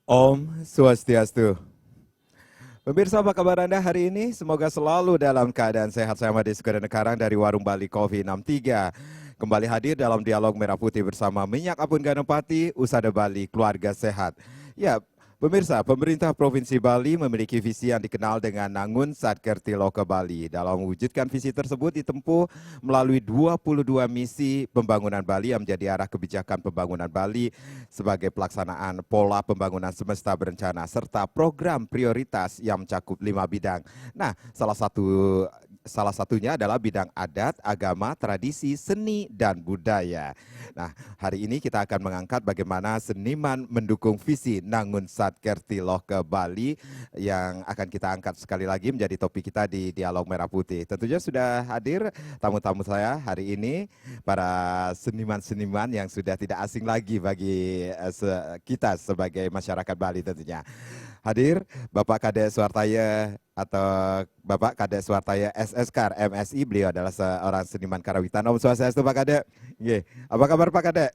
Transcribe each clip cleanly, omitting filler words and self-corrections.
Om Swastiastu. Pemirsa, apa kabar Anda hari ini? Semoga selalu dalam keadaan sehat. Saya Made Sukarana Karang dari Warung Bali Coffee 63. Kembali hadir dalam dialog Merah Putih bersama Minyak Apun Ganapati, Usada Bali, Keluarga Sehat. Ya, pemirsa, pemerintah Provinsi Bali memiliki visi yang dikenal dengan Nangun Satkerti Loka Bali. Dalam mewujudkan visi tersebut ditempuh melalui 22 misi pembangunan Bali yang menjadi arah kebijakan pembangunan Bali sebagai pelaksanaan pola pembangunan semesta berencana serta program prioritas yang mencakup 5 bidang. Nah, salah satunya adalah bidang adat, agama, tradisi, seni, dan budaya. Nah, hari ini kita akan mengangkat bagaimana seniman mendukung visi Nangun Satkerti Loka Bali yang akan kita angkat sekali lagi menjadi topik kita di Dialog Merah Putih. Tentunya sudah hadir tamu-tamu saya hari ini, para seniman-seniman yang sudah tidak asing lagi bagi kita sebagai masyarakat Bali tentunya. Hadir Bapak Kadek Suartaya atau Bapak Kadek Suartaya SSK MSI, beliau adalah seorang seniman karawitan. Om Swastiastu Pak Kadek. Nggih. Apa kabar Pak Kadek?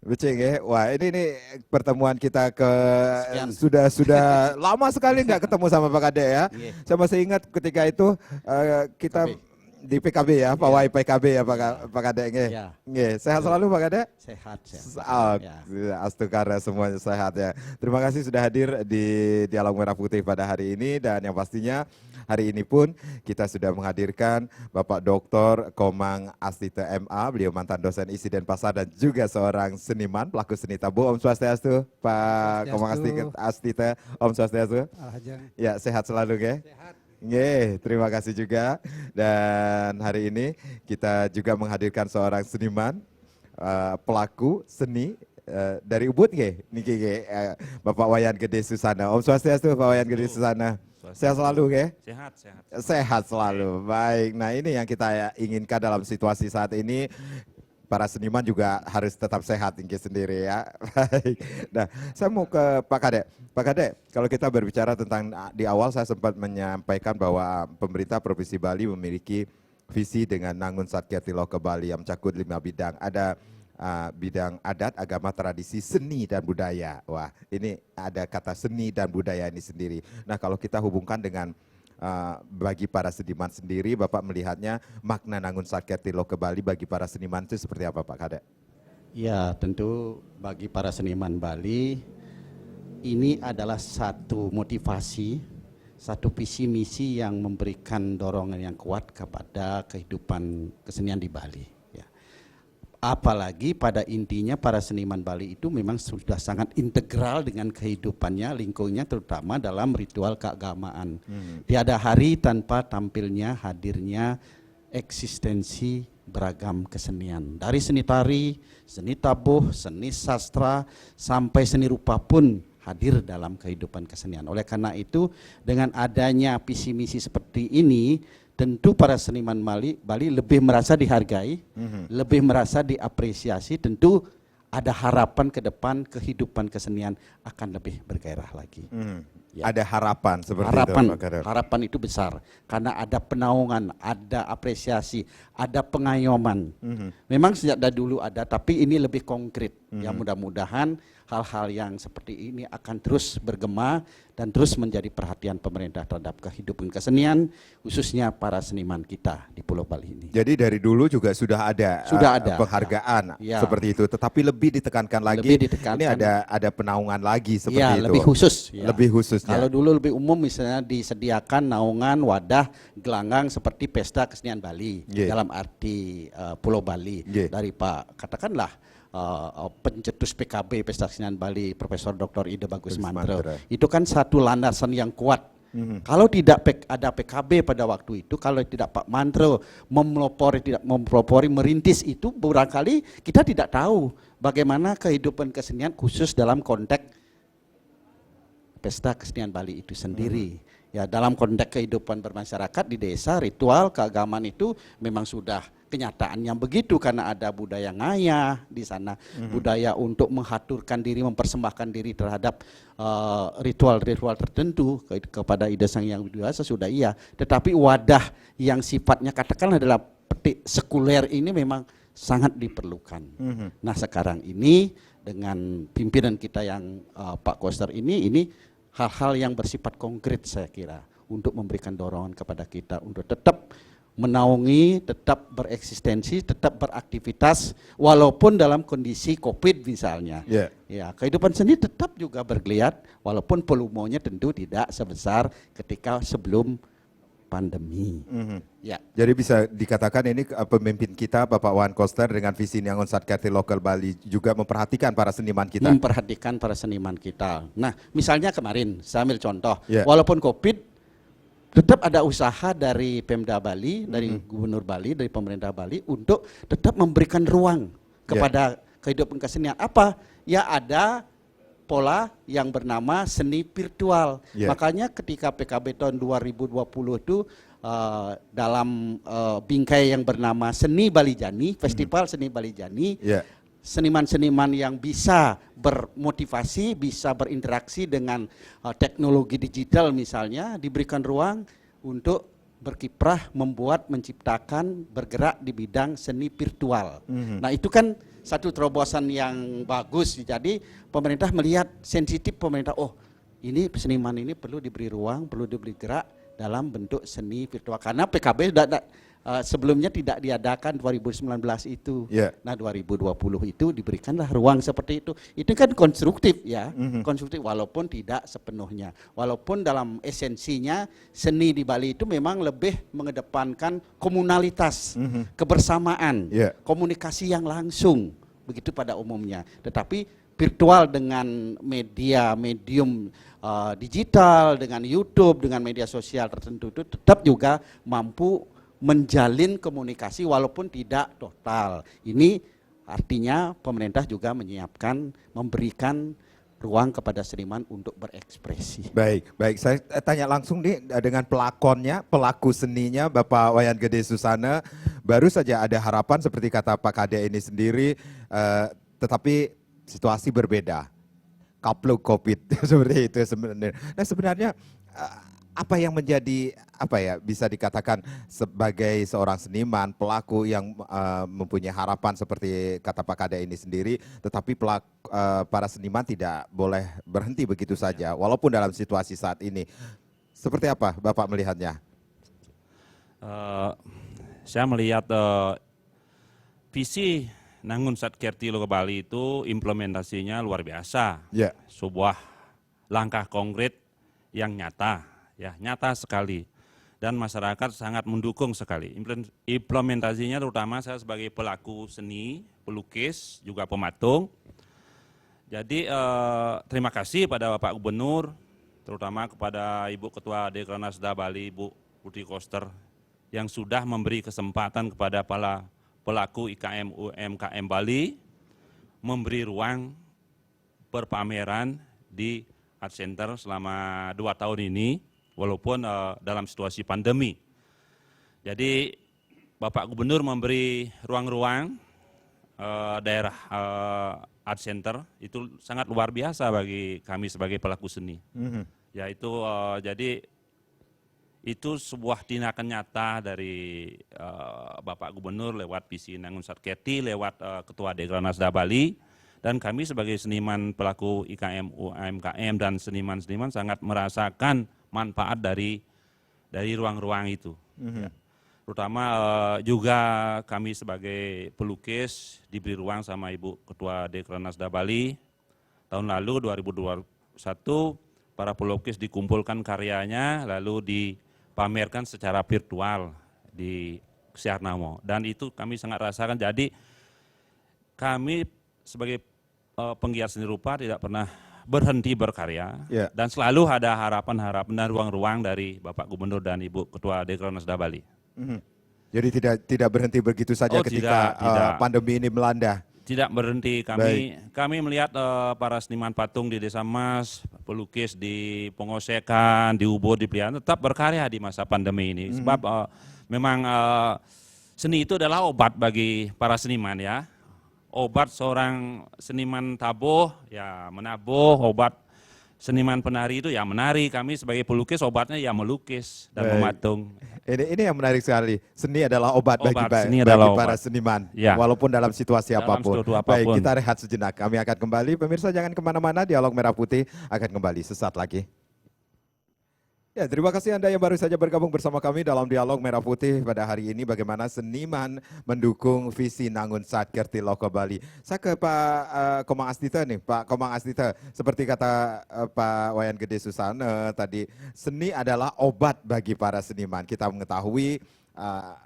Becing ya. Wah, ini pertemuan kita sudah lama sekali nggak ketemu sama Pak Kadek ya. Saya masih ingat ketika itu kita di PKB ya, Pak Wai PKB ya Pak Kadek nggih. Nggih, sehat selalu Pak Kadek? Sehat. Astukara semuanya sehat ya. Terima kasih sudah hadir di Dialog Merah Putih pada hari ini, dan yang pastinya hari ini pun kita sudah menghadirkan Bapak Dr. Komang Astita MA, beliau mantan dosen ISI Denpasar dan juga seorang seniman pelaku seni tabu. Om Swastiastu Pak Komang Astita. Om Swastiastu. Ya, sehat selalu nggih. Sehat. Nggih, terima kasih juga. Dan hari ini kita juga menghadirkan seorang seniman, pelaku seni dari Ubud nggih, niki nggih, Bapak Wayan Gede Susana. Om Swastiastu Pak Wayan Gede Susana. Sehat selalu nggih? Sehat. Sehat selalu. Baik. Nah, ini yang kita inginkan dalam situasi saat ini. Para seniman juga harus tetap sehat tinggi sendiri ya. Baik. Nah, saya mau ke Pak Kadek. Pak Kadek, kalau kita berbicara tentang di awal saya sempat menyampaikan bahwa pemerintah Provinsi Bali memiliki visi dengan Nangun Satkerti Loka Bali yang mencakup 5 bidang. Ada bidang adat, agama, tradisi, seni, dan budaya. Wah, ini ada kata seni dan budaya ini sendiri. Nah, kalau kita hubungkan dengan bagi para seniman sendiri, Bapak melihatnya makna Nangun Satkerti Loka Bali bagi para seniman itu seperti apa Pak Kadek? Ya, tentu bagi para seniman Bali ini adalah satu motivasi, satu visi misi yang memberikan dorongan yang kuat kepada kehidupan kesenian di Bali. Ya. Apalagi pada intinya para seniman Bali itu memang sudah sangat integral dengan kehidupannya, lingkungannya, terutama dalam ritual keagamaan. Tiada hari tanpa tampilnya, hadirnya eksistensi beragam kesenian. Dari seni tari, seni tabuh, seni sastra, sampai seni rupa pun hadir dalam kehidupan kesenian. Oleh karena itu, dengan adanya visi misi seperti ini, tentu para seniman Bali lebih merasa dihargai, lebih merasa diapresiasi. Tentu ada harapan ke depan kehidupan kesenian akan lebih bergairah lagi. Ya. Ada harapan seperti harapan, itu Pak Kadek. Harapan itu besar karena ada penaungan, ada apresiasi, ada pengayoman. Memang sejak dari dulu ada, tapi ini lebih konkret. Ya, mudah-mudahan hal-hal yang seperti ini akan terus bergema dan terus menjadi perhatian pemerintah terhadap kehidupan kesenian, khususnya para seniman kita di Pulau Bali ini. Jadi dari dulu juga sudah ada penghargaan seperti itu, tetapi lebih ditekankan lagi. Ini ada penaungan lagi seperti itu. Lebih khusus. Lebih khususnya. Kalau dulu lebih umum misalnya disediakan naungan, wadah, gelanggang seperti pesta kesenian Bali dalam arti Pulau Bali dari Pak katakanlah pencetus PKB Pesta Kesenian Bali Profesor Dr. Ida Bagus Mantro. Itu kan satu landasan yang kuat. Kalau tidak ada PKB pada waktu itu, kalau tidak Pak Mantro mempelopori, merintis itu, barangkali kita tidak tahu bagaimana kehidupan kesenian khusus dalam konteks Pesta Kesenian Bali itu sendiri. Ya, dalam konteks kehidupan bermasyarakat di desa, ritual keagamaan itu memang sudah kenyataan yang begitu karena ada budaya ngayah di sana, budaya untuk menghaturkan diri, mempersembahkan diri terhadap ritual-ritual tertentu kepada Ida Sang Yang Widi Wasa sudah iya. Tetapi wadah yang sifatnya katakanlah adalah petik sekuler ini memang sangat diperlukan. Nah, sekarang ini dengan pimpinan kita yang Pak Koster ini hal-hal yang bersifat konkret saya kira untuk memberikan dorongan kepada kita untuk tetap menaungi, tetap bereksistensi, tetap beraktivitas walaupun dalam kondisi COVID misalnya. Ya, kehidupan seni tetap juga bergeliat walaupun volumenya tentu tidak sebesar ketika sebelum pandemi. Ya. Jadi bisa dikatakan ini pemimpin kita Bapak Wan Koster dengan visi Nangun Satkerti Lokal Bali juga memperhatikan para seniman kita. Memperhatikan para seniman kita. Nah, misalnya kemarin saya ambil contoh, walaupun COVID tetap ada usaha dari Pemda Bali, dari Gubernur Bali, dari pemerintah Bali untuk tetap memberikan ruang kepada kehidupan kesenian. Apa? Ya ada pola yang bernama seni virtual. Makanya ketika PKB tahun 2020 itu dalam bingkai yang bernama Seni Balijani, Festival Seni Balijani, seniman-seniman yang bisa bermotivasi, bisa berinteraksi dengan teknologi digital misalnya, diberikan ruang untuk berkiprah, membuat, menciptakan, bergerak di bidang seni virtual. Nah itu kan satu terobosan yang bagus. Jadi pemerintah melihat sensitif, pemerintah, oh ini seniman ini perlu diberi ruang, perlu diberi gerak dalam bentuk seni virtual. Karena PKB sudah sebelumnya tidak diadakan 2019 itu. Nah 2020 itu diberikanlah ruang seperti itu. Itu kan konstruktif ya, konstruktif walaupun tidak sepenuhnya. Walaupun dalam esensinya seni di Bali itu memang lebih mengedepankan komunalitas, kebersamaan, komunikasi yang langsung begitu pada umumnya. Tetapi virtual dengan medium digital, dengan YouTube, dengan media sosial tertentu itu tetap juga mampu menjalin komunikasi walaupun tidak total. Ini artinya pemerintah juga menyiapkan, memberikan ruang kepada seniman untuk berekspresi. Baik. Saya tanya langsung nih dengan pelakonnya, pelaku seninya Bapak Wayan Gede Susana. Baru saja ada harapan seperti kata Pak Kade ini sendiri, tetapi situasi berbeda. Kapluk COVID seperti itu sebenarnya. Nah sebenarnya apa yang menjadi bisa dikatakan sebagai seorang seniman pelaku yang mempunyai harapan seperti kata Pak Kade ini sendiri, tetapi para seniman tidak boleh berhenti begitu saja walaupun dalam situasi saat ini. Seperti apa Bapak melihatnya? Saya melihat visi Nangun Satkerti Lokal Bali itu implementasinya luar biasa. Sebuah langkah konkret yang nyata. Ya, nyata sekali dan masyarakat sangat mendukung sekali. Implementasinya terutama saya sebagai pelaku seni, pelukis, juga pematung. Jadi terima kasih pada Bapak Gubernur, terutama kepada Ibu Ketua Dekranasda Bali, Ibu Putri Koster, yang sudah memberi kesempatan kepada para pelaku IKM UMKM Bali memberi ruang berpameran di Art Center selama 2 tahun ini. Walaupun dalam situasi pandemi. Jadi Bapak Gubernur memberi ruang-ruang daerah Art Center itu sangat luar biasa bagi kami sebagai pelaku seni. Yaitu jadi itu sebuah tindakan nyata dari Bapak Gubernur lewat visi Nangun Satkerti, lewat Ketua Dekranasda Bali, dan kami sebagai seniman pelaku IKM UMKM dan seniman-seniman sangat merasakan manfaat dari ruang-ruang itu. Ya. Terutama juga kami sebagai pelukis diberi ruang sama Ibu Ketua Dekranasda Bali. Tahun lalu 2021 para pelukis dikumpulkan karyanya lalu dipamerkan secara virtual di Siarnamo. Dan itu kami sangat rasakan. Jadi kami sebagai penggiat seni rupa tidak pernah berhenti berkarya, dan selalu ada harapan-harapan dan ruang-ruang dari Bapak Gubernur dan Ibu Ketua Dekranasda Bali. Jadi tidak berhenti begitu saja ketika tidak. Pandemi ini melanda. Tidak berhenti, kami melihat para seniman patung di Desa Mas, pelukis di Pengosekan, di Ubud, di Plian tetap berkarya di masa pandemi ini. Sebab memang seni itu adalah obat bagi para seniman ya. Obat seorang seniman tabuh, ya menabuh, obat seniman penari itu ya menari, kami sebagai pelukis obatnya ya melukis dan mematung. Ini yang menarik sekali. Seni adalah obat bagi para seniman, ya, walaupun dalam situasi apapun. Baik, apapun. kita rehat sejenak. Kami akan kembali. Pemirsa jangan kemana-mana. Dialog Merah Putih akan kembali sesaat lagi. Ya, terima kasih Anda yang baru saja bergabung bersama kami dalam Dialog Merah Putih pada hari ini. Bagaimana seniman mendukung visi Nangun Satkerti Loko Bali. Saya ke Pak Komang Astita nih, Pak Komang Astita. Seperti kata Pak Wayan Gede Susana tadi, seni adalah obat bagi para seniman. Kita mengetahui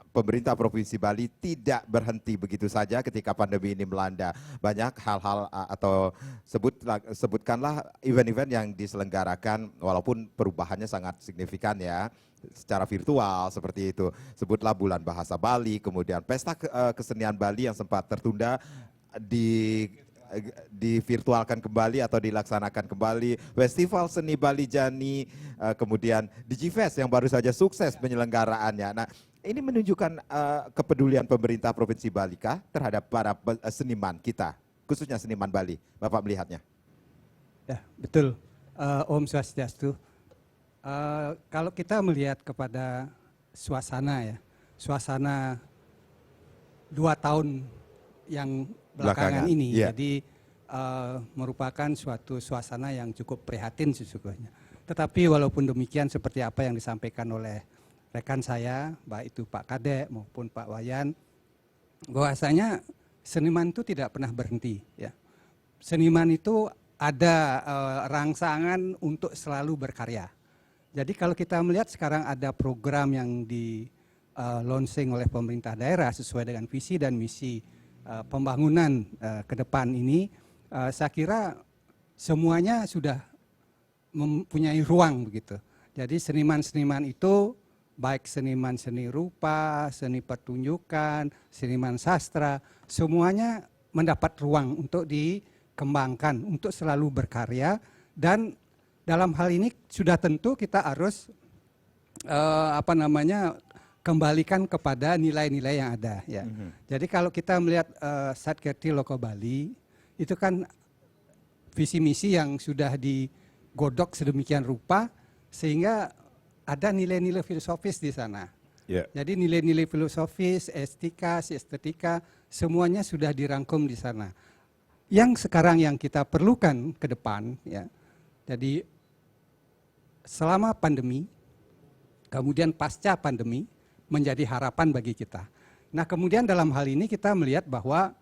pemerintah Provinsi Bali tidak berhenti begitu saja ketika pandemi ini melanda. Banyak hal-hal atau sebutkanlah event-event yang diselenggarakan walaupun perubahannya sangat signifikan ya. Secara virtual seperti itu. Sebutlah Bulan Bahasa Bali, kemudian Pesta Kesenian Bali yang sempat tertunda divirtualkan kembali atau dilaksanakan kembali, Festival Seni Bali Jani, kemudian Digifest yang baru saja sukses penyelenggaraannya. Nah, ini menunjukkan kepedulian pemerintah Provinsi Bali kah terhadap para seniman kita, khususnya seniman Bali. Bapak melihatnya? Ya, betul. Om Swastiastu. Kalau kita melihat kepada suasana ya, suasana 2 tahun yang belakangan ini, jadi merupakan suatu suasana yang cukup prihatin sesungguhnya. Tetapi walaupun demikian seperti apa yang disampaikan oleh rekan saya, baik itu Pak Kadek maupun Pak Wayan, bahwasanya seniman itu tidak pernah berhenti. Ya. Seniman itu ada rangsangan untuk selalu berkarya. Jadi kalau kita melihat sekarang ada program yang di launching oleh pemerintah daerah sesuai dengan visi dan misi pembangunan ke depan ini, saya kira semuanya sudah mempunyai ruang begitu. Jadi seniman-seniman itu baik seniman seni rupa, seni pertunjukan, seniman sastra, semuanya mendapat ruang untuk dikembangkan, untuk selalu berkarya, dan dalam hal ini sudah tentu kita harus kembalikan kepada nilai-nilai yang ada. Ya. Jadi kalau kita melihat Satkerti Loko Bali, itu kan visi misi yang sudah digodok sedemikian rupa sehingga ada nilai-nilai filosofis di sana. Yeah. Jadi nilai-nilai filosofis, estetika, semuanya sudah dirangkum di sana. Yang sekarang yang kita perlukan ke depan, ya. Jadi selama pandemi, kemudian pasca pandemi menjadi harapan bagi kita. Nah kemudian dalam hal ini kita melihat bahwa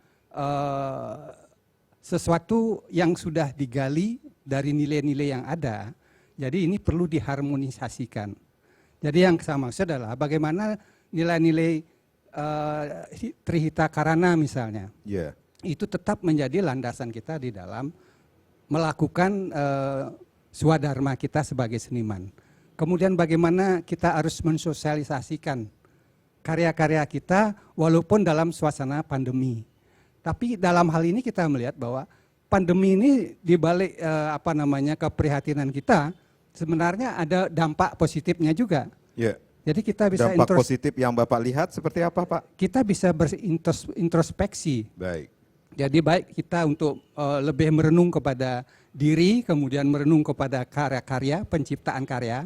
sesuatu yang sudah digali dari nilai-nilai yang ada, jadi ini perlu diharmonisasikan. Jadi yang saya maksud adalah bagaimana nilai-nilai Trihita Karana misalnya, itu tetap menjadi landasan kita di dalam melakukan swadharma kita sebagai seniman. Kemudian bagaimana kita harus mensosialisasikan karya-karya kita walaupun dalam suasana pandemi. Tapi dalam hal ini kita melihat bahwa pandemi ini dibalik keprihatinan kita, sebenarnya ada dampak positifnya juga. Yeah. Jadi kita bisa dampak positif yang Bapak lihat seperti apa, Pak? Kita bisa berintrospeksi. Baik. Jadi baik kita untuk lebih merenung kepada diri, kemudian merenung kepada karya-karya, penciptaan karya.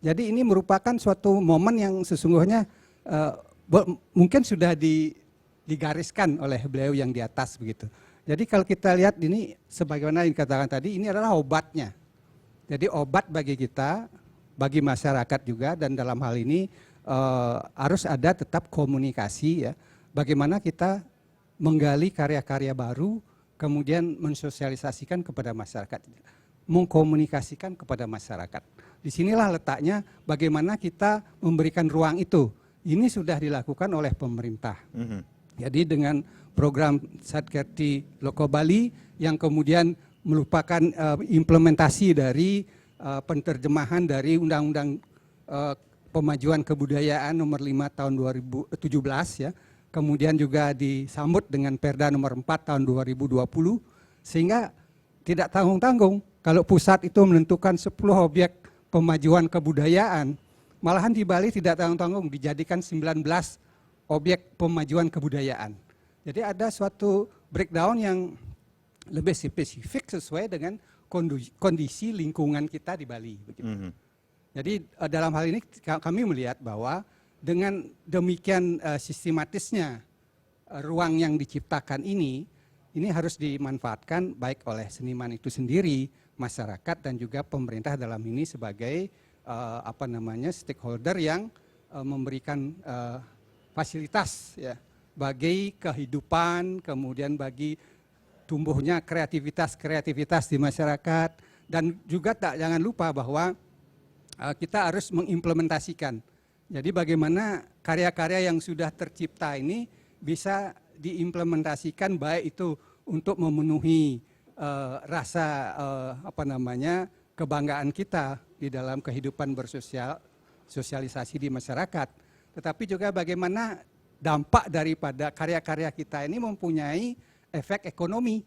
Jadi ini merupakan suatu momen yang sesungguhnya mungkin sudah digariskan oleh beliau yang di atas begitu. Jadi kalau kita lihat ini sebagaimana yang dikatakan tadi, ini adalah obatnya. Jadi obat bagi kita, bagi masyarakat juga, dan dalam hal ini harus ada tetap komunikasi ya. Bagaimana kita menggali karya-karya baru, kemudian mensosialisasikan kepada masyarakat, mengkomunikasikan kepada masyarakat. Disinilah letaknya bagaimana kita memberikan ruang itu. Ini sudah dilakukan oleh pemerintah. Jadi dengan program Satkerti Loko Bali yang kemudian merupakan implementasi dari penerjemahan dari Undang-Undang Pemajuan Kebudayaan nomor 5 tahun 2017 ya. Kemudian juga disambut dengan Perda nomor 4 tahun 2020 sehingga tidak tanggung-tanggung kalau pusat itu menentukan 10 objek pemajuan kebudayaan, malahan di Bali tidak tanggung-tanggung dijadikan 19 objek pemajuan kebudayaan. Jadi ada suatu breakdown yang lebih spesifik sesuai dengan kondisi lingkungan kita di Bali. Begitu. Jadi dalam hal ini kami melihat bahwa dengan demikian sistematisnya ruang yang diciptakan ini harus dimanfaatkan baik oleh seniman itu sendiri, masyarakat dan juga pemerintah dalam ini sebagai stakeholder yang memberikan fasilitas ya bagi kehidupan, kemudian bagi tumbuhnya kreativitas di masyarakat, dan juga jangan lupa bahwa kita harus mengimplementasikan. Jadi bagaimana karya-karya yang sudah tercipta ini bisa diimplementasikan baik itu untuk memenuhi rasa kebanggaan kita di dalam kehidupan bersosialisasi di masyarakat, tetapi juga bagaimana dampak daripada karya-karya kita ini mempunyai efek ekonomi.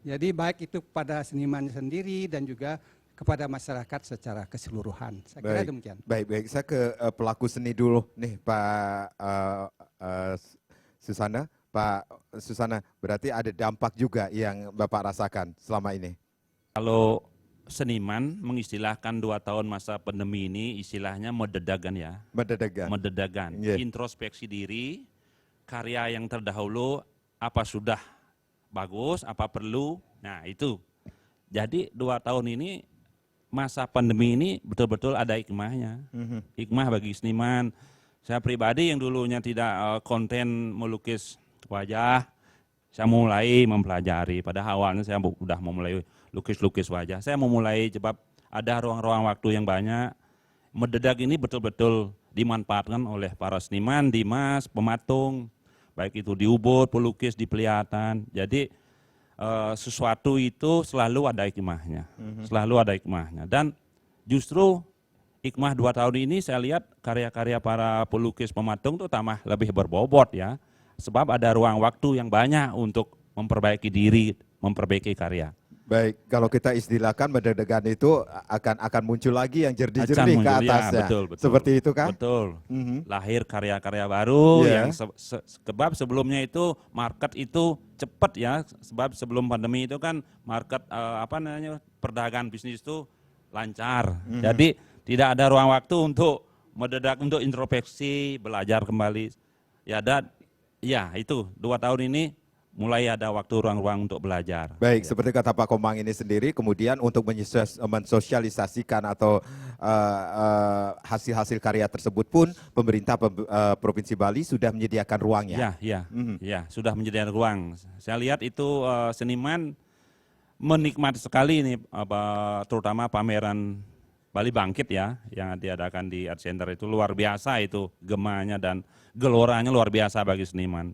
Jadi baik itu kepada seniman sendiri dan juga kepada masyarakat secara keseluruhan. Saya kira demikian. Baik. Saya ke pelaku seni dulu nih, Pak Susana. Pak Susana, berarti ada dampak juga yang Bapak rasakan selama ini? Kalau seniman mengistilahkan 2 tahun masa pandemi ini istilahnya mededagan ya. Mededagan. Yeah. Introspeksi diri, karya yang terdahulu apa sudah bagus, apa perlu. Nah itu. Jadi 2 tahun ini masa pandemi ini betul-betul ada hikmahnya. Hikmah bagi seniman. Saya pribadi yang dulunya tidak konten melukis wajah, saya mulai mempelajari. Pada awalnya saya sudah memulai lukis-lukis wajah. Saya memulai sebab ada ruang-ruang waktu yang banyak. Mendadak ini betul-betul dimanfaatkan oleh para seniman, Dimas, pematung, baik itu di Ubud, pelukis, di Pelihatan. Jadi sesuatu itu selalu ada hikmahnya, selalu ada hikmahnya. Dan justru hikmah 2 tahun ini saya lihat karya-karya para pelukis pematung itu tambah lebih berbobot ya. Sebab ada ruang waktu yang banyak untuk memperbaiki diri, memperbaiki karya. Baik, kalau kita istilahkan mendadak itu akan muncul lagi yang jernih-jernih ke atasnya. Ya, betul. Seperti itu kan? Betul. Lahir karya-karya baru yang sebab sebelumnya itu market itu cepat ya. Sebab sebelum pandemi itu kan market perdagangan bisnis itu lancar. Jadi tidak ada ruang waktu untuk mendadak untuk introspeksi, belajar kembali. Ya itu 2 tahun ini mulai ada waktu ruang-ruang untuk belajar. Baik, seperti kata Pak Komang ini sendiri, kemudian untuk mensosialisasikan atau hasil-hasil karya tersebut pun pemerintah Provinsi Bali sudah menyediakan ruangnya. Ya, sudah menyediakan ruang. Saya lihat itu seniman menikmati sekali ini, terutama pameran Bali Bangkit ya, yang diadakan di Art Center itu luar biasa itu gemanya dan geloranya luar biasa bagi seniman.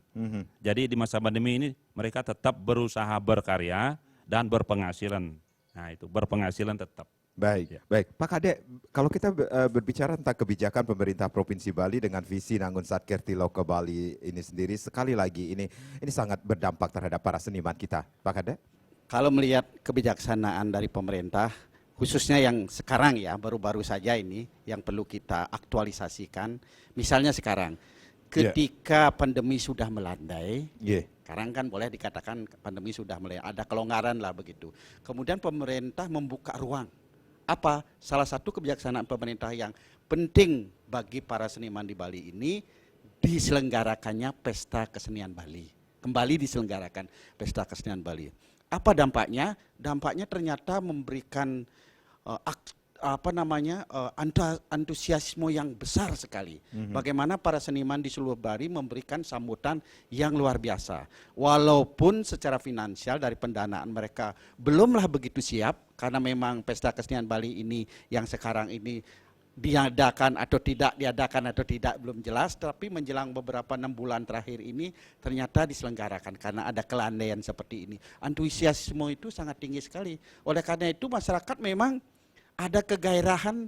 Jadi di masa pandemi ini mereka tetap berusaha berkarya dan berpenghasilan. Nah itu berpenghasilan tetap. Baik. Pak Kade, kalau kita berbicara tentang kebijakan pemerintah Provinsi Bali dengan visi Nangun Satkerti Loka Bali ini sendiri, sekali lagi ini sangat berdampak terhadap para seniman kita. Pak Kade? Kalau melihat kebijaksanaan dari pemerintah, khususnya yang sekarang ya, baru-baru saja ini yang perlu kita aktualisasikan. Misalnya sekarang, ketika pandemi sudah melandai, sekarang kan boleh dikatakan pandemi sudah mulai ada kelonggaran lah begitu. Kemudian pemerintah membuka ruang. Apa? Salah satu kebijaksanaan pemerintah yang penting bagi para seniman di Bali ini, diselenggarakannya Pesta Kesenian Bali. Kembali diselenggarakan Pesta Kesenian Bali. Apa dampaknya? Dampaknya ternyata memberikan antusiasme yang besar sekali. Bagaimana para seniman di seluruh Bali memberikan sambutan yang luar biasa. Walaupun secara finansial dari pendanaan mereka belumlah begitu siap, karena memang Pesta Kesenian Bali ini yang sekarang ini diadakan atau tidak belum jelas, tapi menjelang beberapa 6 bulan terakhir ini ternyata diselenggarakan karena ada kelandaian seperti ini. Antusiasme itu sangat tinggi sekali. Oleh karena itu masyarakat memang ada kegairahan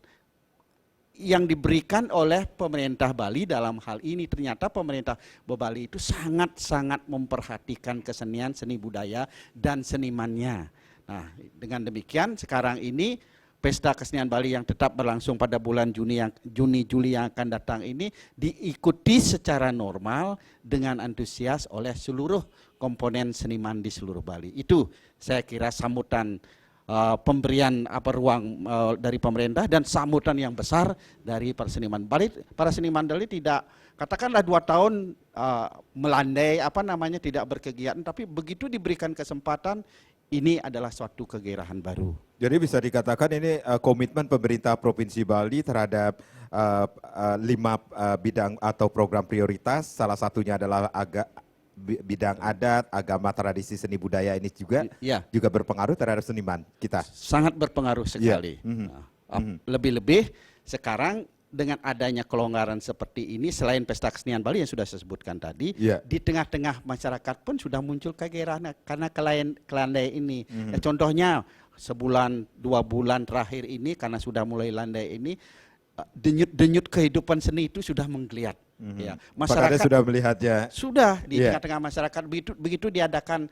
yang diberikan oleh pemerintah Bali dalam hal ini. Ternyata pemerintah Bali itu sangat-sangat memperhatikan kesenian, seni budaya, dan senimannya. Nah, dengan demikian sekarang ini Pesta Kesenian Bali yang tetap berlangsung pada bulan Juni-Juli yang akan datang ini diikuti secara normal dengan antusias oleh seluruh komponen seniman di seluruh Bali. Itu saya kira sambutan pemberian ruang dari pemerintah dan sambutan yang besar dari para seniman Bali. Para seniman Bali tidak, katakanlah 2 tahun melandai tidak berkegiatan, tapi begitu diberikan kesempatan, ini adalah suatu kegairahan baru. Jadi bisa dikatakan ini komitmen pemerintah Provinsi Bali terhadap 5 bidang atau program prioritas, salah satunya adalah bidang adat, agama, tradisi, seni budaya ini juga berpengaruh terhadap seniman kita. Sangat berpengaruh sekali. Lebih-lebih sekarang dengan adanya kelonggaran seperti ini, selain pesta kesenian Bali yang sudah saya sebutkan tadi, di tengah-tengah masyarakat pun sudah muncul kegairahan karena kelandai ini. Contohnya sebulan 2 bulan terakhir ini karena sudah mulai landai ini, denyut-denyut kehidupan seni itu sudah menggeliat. Ya, masyarakat sudah melihatnya. Sudah di tengah-tengah masyarakat begitu diadakan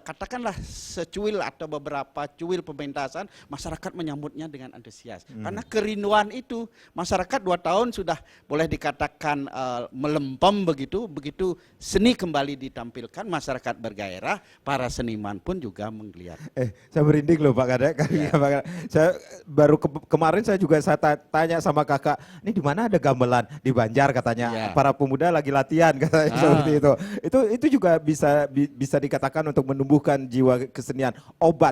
katakanlah secuil atau beberapa cuil pementasan, masyarakat menyambutnya dengan antusias. Karena kerinduan itu masyarakat 2 tahun sudah boleh dikatakan melempem begitu seni kembali ditampilkan, masyarakat bergairah, para seniman pun juga menggeliat. Saya merinding loh Pak Kadek. Saya baru kemarin saya juga tanya sama kakak, ini di mana ada gamelan? Di Banjar katanya. Para pemuda lagi latihan katanya seperti itu. Itu juga bisa dikatakan untuk menumbuhkan jiwa kesenian,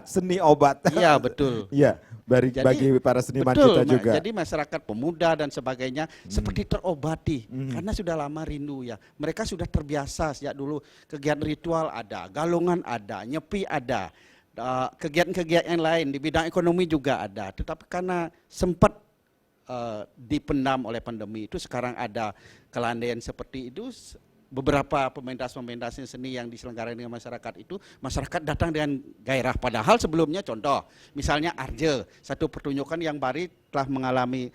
seni obat. Iya, betul. Iya, bagi para seniman kita juga. Jadi masyarakat pemuda dan sebagainya seperti terobati karena sudah lama rindu ya. Mereka sudah terbiasa sejak dulu, kegiatan ritual ada, galungan ada, nyepi ada. Kegiatan-kegiatan yang lain di bidang ekonomi juga ada. Tetapi karena sempat dipendam oleh pandemi itu, sekarang ada kelandaian seperti itu. Beberapa pementasan seni yang diselenggarakan dengan masyarakat itu, masyarakat datang dengan gairah. Padahal sebelumnya contoh, misalnya Arje, satu pertunjukan yang Bali telah mengalami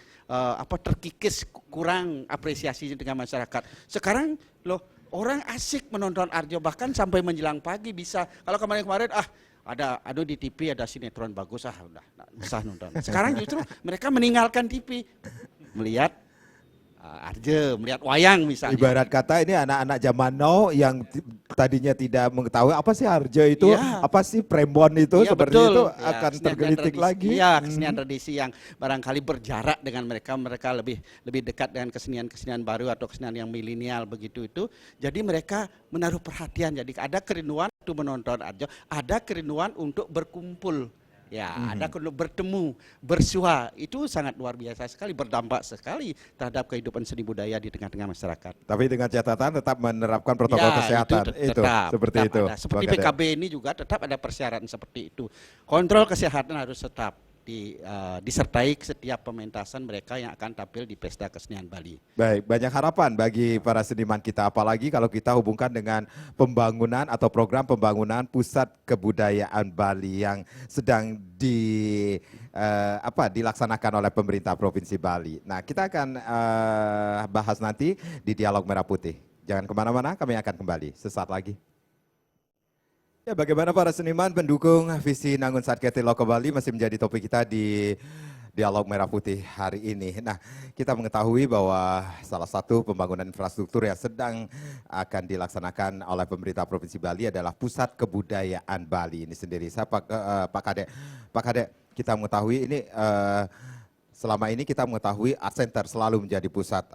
terkikis, kurang apresiasi dengan masyarakat. Sekarang loh, orang asik menonton Arje, bahkan sampai menjelang pagi bisa. Kalau kemarin-kemarin di TV ada sinetron bagus, udah bisa nonton. Sekarang justru mereka meninggalkan TV, melihat Arje, melihat wayang misalnya. Ibarat kata ini anak-anak zaman now yang tadinya tidak mengetahui apa sih Arje itu, apa sih Prembon itu, seperti betul. itu akan tergelitik lagi. Iya, kesenian tradisi yang barangkali berjarak dengan mereka lebih dekat dengan kesenian baru atau kesenian yang milenial begitu itu. Jadi mereka menaruh perhatian. Jadi ada kerinduan untuk menonton Arje, ada kerinduan untuk berkumpul. Ada bertemu, bersua, itu sangat luar biasa sekali, berdampak sekali terhadap kehidupan seni budaya di tengah-tengah masyarakat. Tapi dengan catatan tetap menerapkan protokol kesehatan, itu seperti itu. Seperti PKB ini juga tetap ada persyaratan seperti itu. Kontrol kesehatan harus tetap disertai setiap pementasan mereka yang akan tampil di Pesta Kesenian Bali. Baik, banyak harapan bagi para seniman kita, apalagi kalau kita hubungkan dengan pembangunan atau program pembangunan pusat kebudayaan Bali yang sedang dilaksanakan oleh pemerintah Provinsi Bali. Nah, kita akan bahas nanti di Dialog Merah Putih. Jangan kemana-mana, kami akan kembali sesaat lagi. Ya, bagaimana para seniman pendukung visi Nangun Satketi Loko Bali masih menjadi topik kita di Dialog Merah Putih hari ini. Nah, kita mengetahui bahwa salah satu pembangunan infrastruktur yang sedang akan dilaksanakan oleh pemerintah Provinsi Bali adalah Pusat Kebudayaan Bali ini sendiri. Saya Pak Kadek, kita mengetahui ini selama ini kita mengetahui Art Center selalu menjadi pusat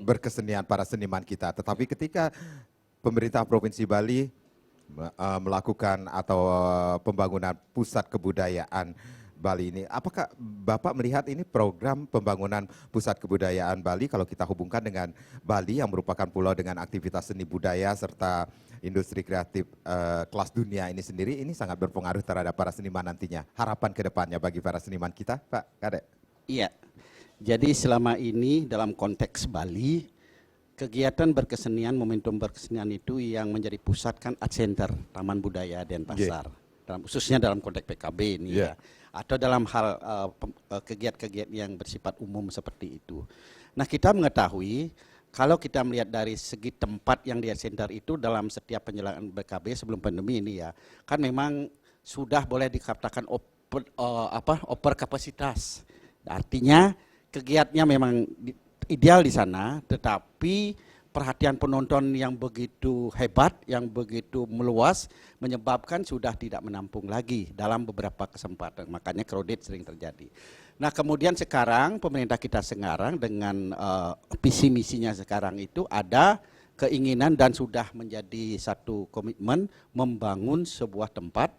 berkesenian para seniman kita. Tetapi ketika pemerintah Provinsi Bali melakukan atau pembangunan pusat kebudayaan Bali ini, apakah Bapak melihat ini program pembangunan pusat kebudayaan Bali kalau kita hubungkan dengan Bali yang merupakan pulau dengan aktivitas seni budaya serta industri kreatif kelas dunia ini sendiri, ini sangat berpengaruh terhadap para seniman nantinya. Harapan ke depannya bagi para seniman kita, Pak Kadek? Iya, jadi selama ini dalam konteks Bali, kegiatan berkesenian, momentum berkesenian itu yang menjadi pusat kan Art Center, Taman Budaya Denpasar, khususnya dalam konteks PKB ini ya, atau dalam hal kegiatan-kegiatan yang bersifat umum seperti itu. Nah, kita mengetahui kalau kita melihat dari segi tempat yang di Art Center itu dalam setiap penyelenggaraan PKB sebelum pandemi ini ya, kan memang sudah boleh dikatakan over kapasitas. Artinya kegiatannya memang ideal di sana, tetapi perhatian penonton yang begitu hebat, yang begitu meluas, menyebabkan sudah tidak menampung lagi dalam beberapa kesempatan. Makanya crowded sering terjadi. Nah kemudian sekarang pemerintah kita sekarang dengan visi misinya sekarang itu ada keinginan dan sudah menjadi satu komitmen membangun sebuah tempat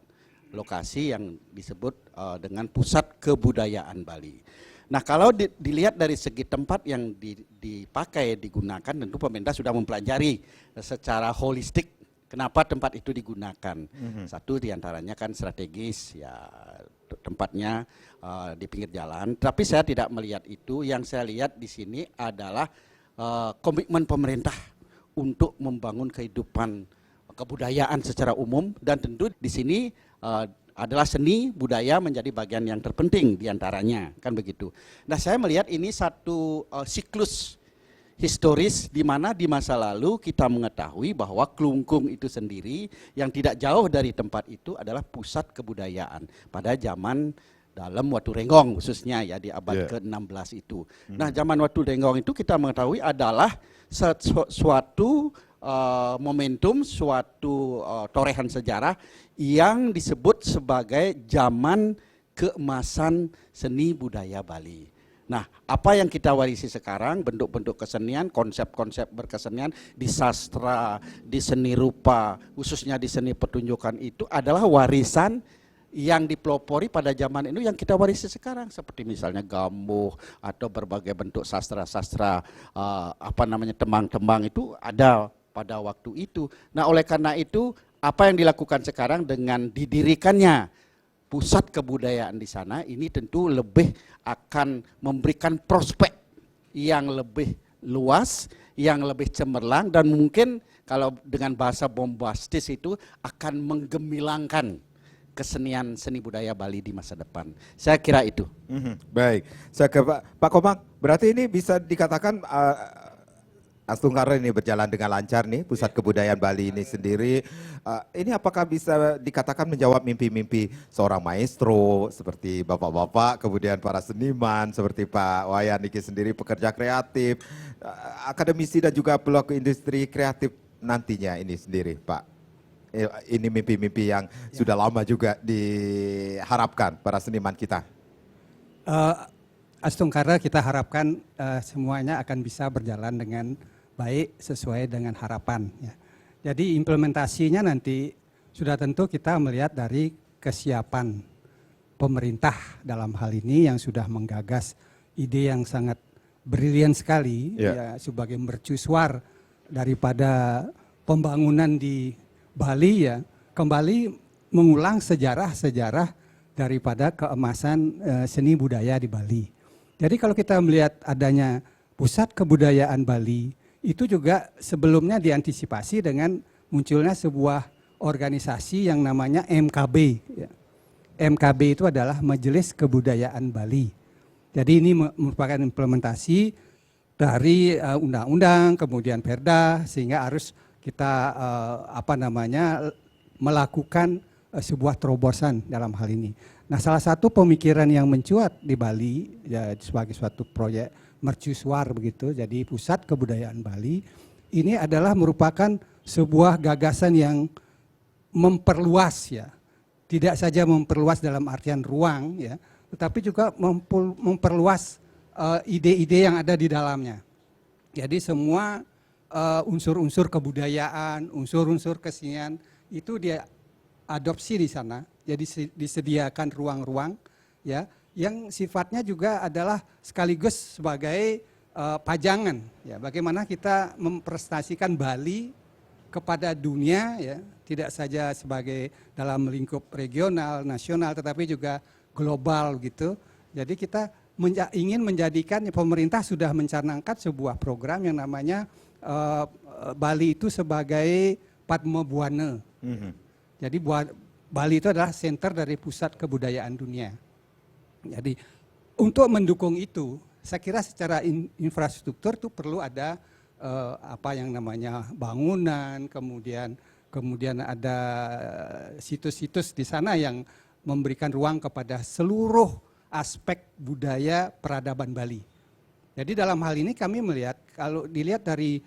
lokasi yang disebut dengan pusat kebudayaan Bali. Nah kalau dilihat dari segi tempat yang dipakai, digunakan, tentu pemerintah sudah mempelajari secara holistik kenapa tempat itu digunakan. Satu diantaranya kan strategis, ya tempatnya di pinggir jalan. Tapi saya tidak melihat itu, yang saya lihat di sini adalah komitmen pemerintah untuk membangun kehidupan kebudayaan secara umum, dan tentu di sini adalah seni budaya menjadi bagian yang terpenting diantaranya, kan begitu. Nah saya melihat ini satu siklus historis di mana di masa lalu kita mengetahui bahwa Klungkung itu sendiri yang tidak jauh dari tempat itu adalah pusat kebudayaan pada zaman dalam Watu Renggong khususnya ya di abad ke-16 itu. Nah zaman Watu Renggong itu kita mengetahui adalah suatu momentum, suatu torehan sejarah yang disebut sebagai zaman keemasan seni budaya Bali. Nah, apa yang kita warisi sekarang, bentuk-bentuk kesenian, konsep-konsep berkesenian di sastra, di seni rupa, khususnya di seni pertunjukan itu adalah warisan yang dipelopori pada zaman itu yang kita warisi sekarang, seperti misalnya gamuh atau berbagai bentuk sastra-sastra tembang-tembang itu ada pada waktu itu. Nah, oleh karena itu apa yang dilakukan sekarang dengan didirikannya pusat kebudayaan di sana ini tentu lebih akan memberikan prospek yang lebih luas, yang lebih cemerlang, dan mungkin kalau dengan bahasa bombastis itu akan menggemilangkan kesenian seni budaya Bali di masa depan. Saya kira itu. Baik, saya ke Pak Komang. Berarti ini bisa dikatakan Astungkara ini berjalan dengan lancar nih, pusat kebudayaan Bali ini sendiri. Ini apakah bisa dikatakan menjawab mimpi-mimpi seorang maestro seperti bapak-bapak, kemudian para seniman seperti Pak Wayan Niki sendiri, pekerja kreatif, akademisi dan juga pelaku industri kreatif nantinya ini sendiri, Pak. Ini mimpi-mimpi yang sudah lama juga diharapkan para seniman kita. Astungkara kita harapkan semuanya akan bisa berjalan dengan baik sesuai dengan harapan. Ya. Jadi implementasinya nanti sudah tentu kita melihat dari kesiapan pemerintah dalam hal ini yang sudah menggagas ide yang sangat brilian sekali ya, sebagai mercusuar daripada pembangunan di Bali ya, kembali mengulang sejarah-sejarah daripada keemasan seni budaya di Bali. Jadi kalau kita melihat adanya pusat kebudayaan Bali, itu juga sebelumnya diantisipasi dengan munculnya sebuah organisasi yang namanya MKB. Ya. MKB itu adalah Majelis Kebudayaan Bali. Jadi ini merupakan implementasi dari undang-undang, kemudian Perda, sehingga harus kita melakukan sebuah terobosan dalam hal ini. Nah, salah satu pemikiran yang mencuat di Bali ya, sebagai suatu proyek mercusuar begitu, jadi pusat kebudayaan Bali ini adalah merupakan sebuah gagasan yang memperluas ya, tidak saja memperluas dalam artian ruang ya, tetapi juga memperluas ide-ide yang ada di dalamnya. Jadi semua unsur-unsur kebudayaan, unsur-unsur kesenian itu dia adopsi di sana, jadi disediakan ruang-ruang ya yang sifatnya juga adalah sekaligus sebagai pajangan ya, bagaimana kita mempresentasikan Bali kepada dunia ya, tidak saja sebagai dalam lingkup regional, nasional, tetapi juga global gitu. Jadi kita ingin menjadikan, pemerintah sudah mencanangkan sebuah program yang namanya Bali itu sebagai Padma Buana. Jadi Bali itu adalah center dari pusat kebudayaan dunia. Jadi untuk mendukung itu, saya kira secara infrastruktur itu perlu ada yang namanya bangunan, kemudian ada situs-situs di sana yang memberikan ruang kepada seluruh aspek budaya peradaban Bali. Jadi dalam hal ini kami melihat, kalau dilihat dari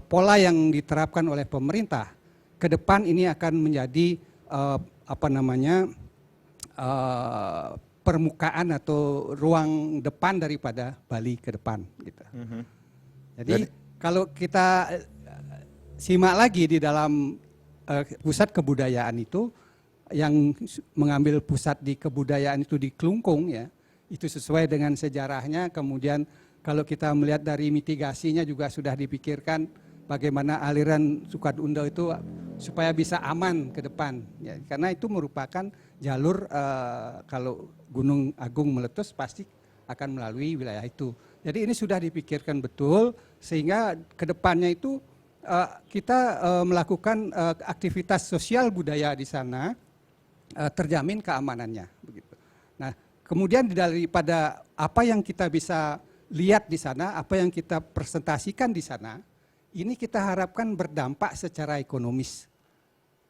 pola yang diterapkan oleh pemerintah, ke depan ini akan menjadi permukaan atau ruang depan daripada Bali ke depan gitu. Jadi kalau kita simak lagi di dalam pusat kebudayaan itu, yang mengambil pusat di kebudayaan itu di Klungkung ya, itu sesuai dengan sejarahnya. Kemudian kalau kita melihat dari mitigasinya juga sudah dipikirkan bagaimana aliran Sukadunda itu supaya bisa aman ke depan ya, karena itu merupakan jalur kalau Gunung Agung meletus pasti akan melalui wilayah itu. Jadi ini sudah dipikirkan betul sehingga kedepannya itu kita melakukan aktivitas sosial budaya di sana terjamin keamanannya. Begitu. Nah, kemudian daripada apa yang kita bisa lihat di sana, apa yang kita presentasikan di sana, ini kita harapkan berdampak secara ekonomis.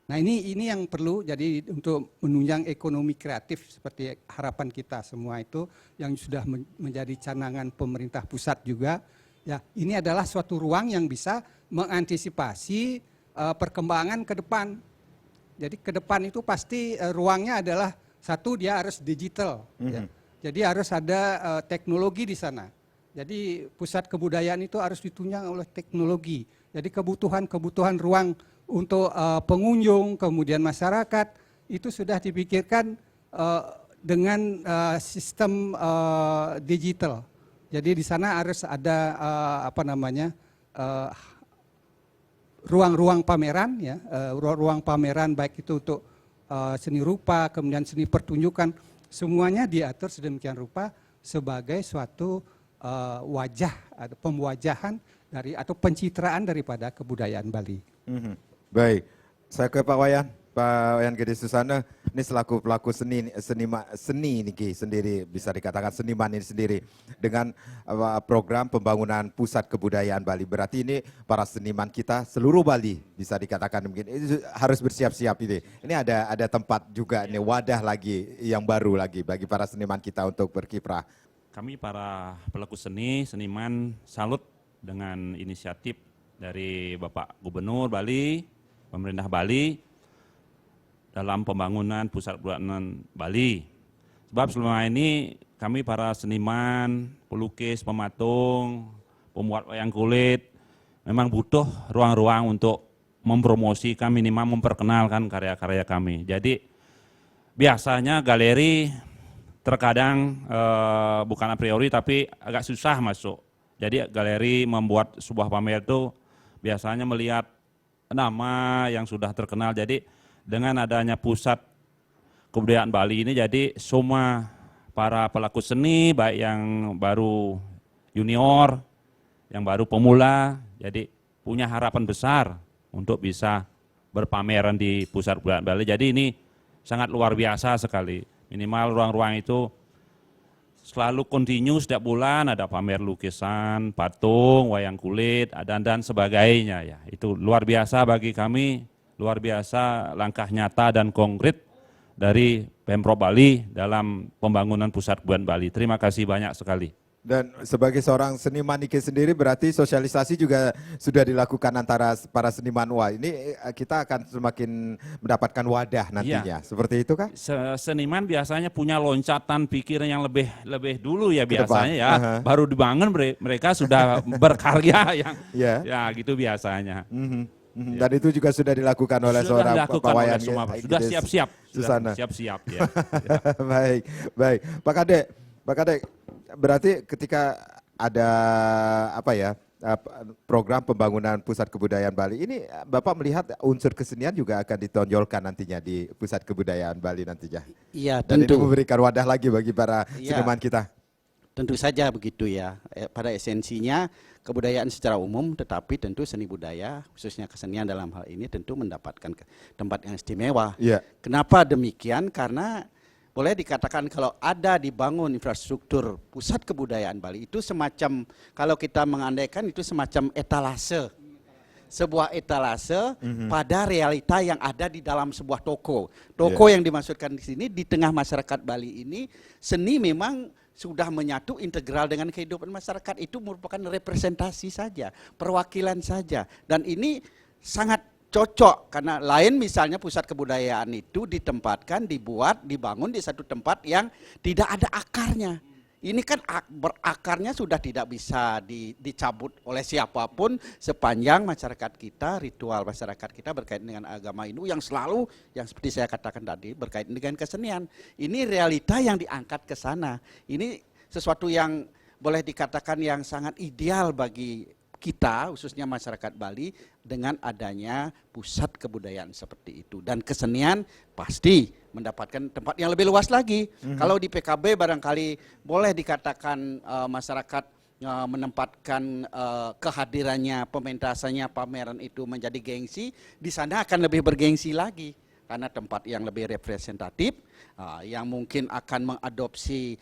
Nah ini yang perlu, jadi untuk menunjang ekonomi kreatif seperti harapan kita semua itu yang sudah menjadi canangan pemerintah pusat juga, ya ini adalah suatu ruang yang bisa mengantisipasi perkembangan ke depan. Jadi ke depan itu pasti ruangnya adalah satu, dia harus digital, ya. Jadi harus ada teknologi di sana. Jadi pusat kebudayaan itu harus ditunjang oleh teknologi. Jadi kebutuhan ruang untuk pengunjung, kemudian masyarakat, itu sudah dipikirkan dengan sistem digital. Jadi di sana harus ada ruang-ruang pameran, ya, ruang pameran baik itu untuk seni rupa, kemudian seni pertunjukan, semuanya diatur sedemikian rupa sebagai suatu wajah atau pemwajahan dari atau pencitraan daripada kebudayaan Bali. Baik, saya ke Pak Wayan Gede Susana, ini selaku pelaku seni niki sendiri, bisa dikatakan seniman ini sendiri dengan program pembangunan pusat kebudayaan Bali. Berarti ini para seniman kita seluruh Bali bisa dikatakan mungkin harus bersiap-siap ini. Ini ada tempat juga nih, wadah lagi yang baru lagi bagi para seniman kita untuk berkiprah. Kami para pelaku seniman salut dengan inisiatif dari Bapak Gubernur Bali, pemerintah Bali dalam pembangunan pusat kebudayaan Bali. Sebab selama ini kami para seniman, pelukis, pematung, pembuat wayang kulit memang butuh ruang-ruang untuk mempromosikan, minimal memperkenalkan karya-karya kami. Jadi biasanya galeri terkadang bukan a priori tapi agak susah masuk. Jadi galeri membuat sebuah pamer itu biasanya melihat nama yang sudah terkenal. Jadi dengan adanya pusat kebudayaan Bali ini, jadi semua para pelaku seni, baik yang baru junior, yang baru pemula, jadi punya harapan besar untuk bisa berpameran di pusat kebudayaan Bali. Jadi ini sangat luar biasa sekali. Minimal ruang-ruang itu selalu kontinu setiap bulan ada pamer lukisan, patung, wayang kulit, dan sebagainya ya. Itu luar biasa bagi kami, luar biasa langkah nyata dan konkret dari Pemprov Bali dalam pembangunan pusat kebudayaan Bali. Terima kasih banyak sekali. Dan sebagai seorang seniman Niki sendiri berarti sosialisasi juga sudah dilakukan antara para seniman. Wah, ini kita akan semakin mendapatkan wadah nantinya. Ya. Seperti itu kah? Seniman biasanya punya loncatan pikiran yang lebih dulu ya biasanya ya. Baru dibangun mereka sudah berkarya yang ya gitu biasanya. Dan itu juga sudah dilakukan oleh seorang Pak Wayan. Sudah siap-siap. Siap-siap ya. Baik. Pak Kadek, berarti ketika ada program pembangunan pusat kebudayaan Bali ini, Bapak melihat unsur kesenian juga akan ditonjolkan nantinya di pusat kebudayaan Bali nantinya. Iya, dan tentu. itu memberikan wadah lagi bagi para seniman kita. Tentu saja begitu ya. Pada esensinya kebudayaan secara umum, tetapi tentu seni budaya, khususnya kesenian dalam hal ini tentu mendapatkan tempat yang istimewa. Yeah. Kenapa demikian? Karena boleh dikatakan kalau ada dibangun infrastruktur pusat kebudayaan Bali itu semacam, kalau kita mengandaikan itu semacam etalase. Sebuah etalase pada realita yang ada di dalam sebuah toko. Toko yang dimaksudkan di sini di tengah masyarakat Bali ini, seni memang sudah menyatu integral dengan kehidupan masyarakat. Itu merupakan representasi saja, perwakilan saja. Dan ini sangat cocok karena lain misalnya pusat kebudayaan itu ditempatkan, dibangun di satu tempat yang tidak ada akarnya. Ini kan berakarnya sudah tidak bisa dicabut oleh siapapun sepanjang masyarakat kita, ritual masyarakat kita berkaitan dengan agama Hindu yang selalu, yang seperti saya katakan tadi, berkaitan dengan kesenian. Ini realita yang diangkat ke sana. Ini sesuatu yang boleh dikatakan yang sangat ideal bagi kita, khususnya masyarakat Bali, dengan adanya pusat kebudayaan seperti itu. Dan kesenian pasti mendapatkan tempat yang lebih luas lagi. Kalau di PKB barangkali boleh dikatakan masyarakat menempatkan kehadirannya, pementasannya, pameran itu menjadi gengsi, di sana akan lebih bergengsi lagi. Karena tempat yang lebih representatif, yang mungkin akan mengadopsi